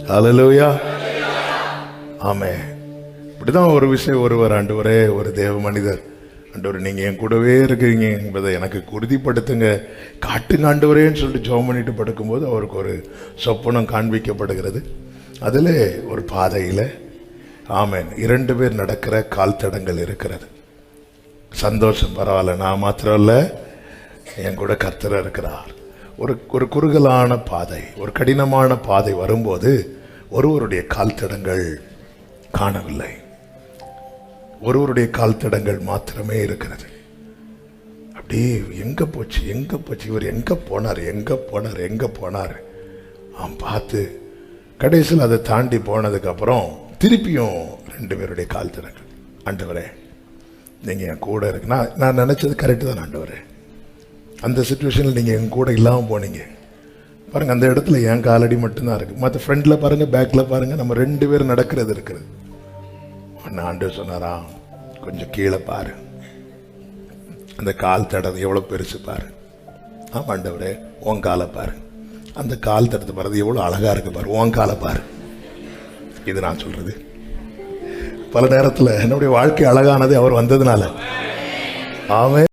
ஹல்லேலூயா. ஆமென். இப்படிதான் ஒரு விஷயம் ஒருவர் ஆண்டவரே, ஒரு தேவ மனிதர், ஆண்டவர் நீங்க என் கூடவே இருக்கிறீங்க என்பதை எனக்கு உறுதிப்படுத்துங்க, காட்டுங்க ஆண்டவரேன்னு சொல்லிட்டு ஜெபம் பண்ணிட்டு படுக்கும்போது அவருக்கு ஒரு சொப்பனம் காண்பிக்கப்படுகிறது. அதில் ஒரு பாதையில் ஆமென் 2 பேர் நடக்கிற கால் தடங்கள் இருக்கிறது. சந்தோஷம், பரவாயில்ல, நான் மாத்திரம் இல்லை, என் கூட கர்த்தர் இருக்கிறார். ஒரு குறுகலான பாதை, ஒரு கடினமான பாதை வரும்போது ஒருவருடைய கால் தடங்கள் காணவில்லை, ஒருவருடைய கால் தடங்கள் மாத்திரமே இருக்கிறது. அப்படியே எங்க போச்சு இவர் எங்க போனார் அவன் பார்த்து கடைசியில் அதை தாண்டி போனதுக்கு அப்புறம் திருப்பியும் 2 பேருடைய கால் தடங்கள். ஆண்டவரே நீங்க என் கூட இருக்கு, நான் நினைச்சது கரெக்டு தான் ஆண்டவரே, அந்த சுச்சுவேஷனில் நீங்கள் என் கூட இல்லாமல் போனீங்க பாருங்கள், அந்த இடத்துல என் காலடி மட்டும்தான் இருக்குது, மற்ற ஃப்ரண்டில் பாருங்கள், பேக்கில் பாருங்கள், நம்ம 2 பேர் நடக்கிறது இருக்கிறது. ஒன்று ஆண்டவர் சொன்னாரா, கொஞ்சம் கீழே பாரு, அந்த கால் தடம் எவ்வளோ பெருசு பாரு. ஆமாம் ஆண்டவரே, உன் காலை பாரு, அந்த கால் தடத்தை பாரு, எவ்வளோ அழகாக இருக்கு பாரு, உன் காலை பாரு. இது நான் சொல்கிறது. பல நேரத்தில் என்னுடைய வாழ்க்கை அழகானது அவர் வந்ததுனால. ஆமென்.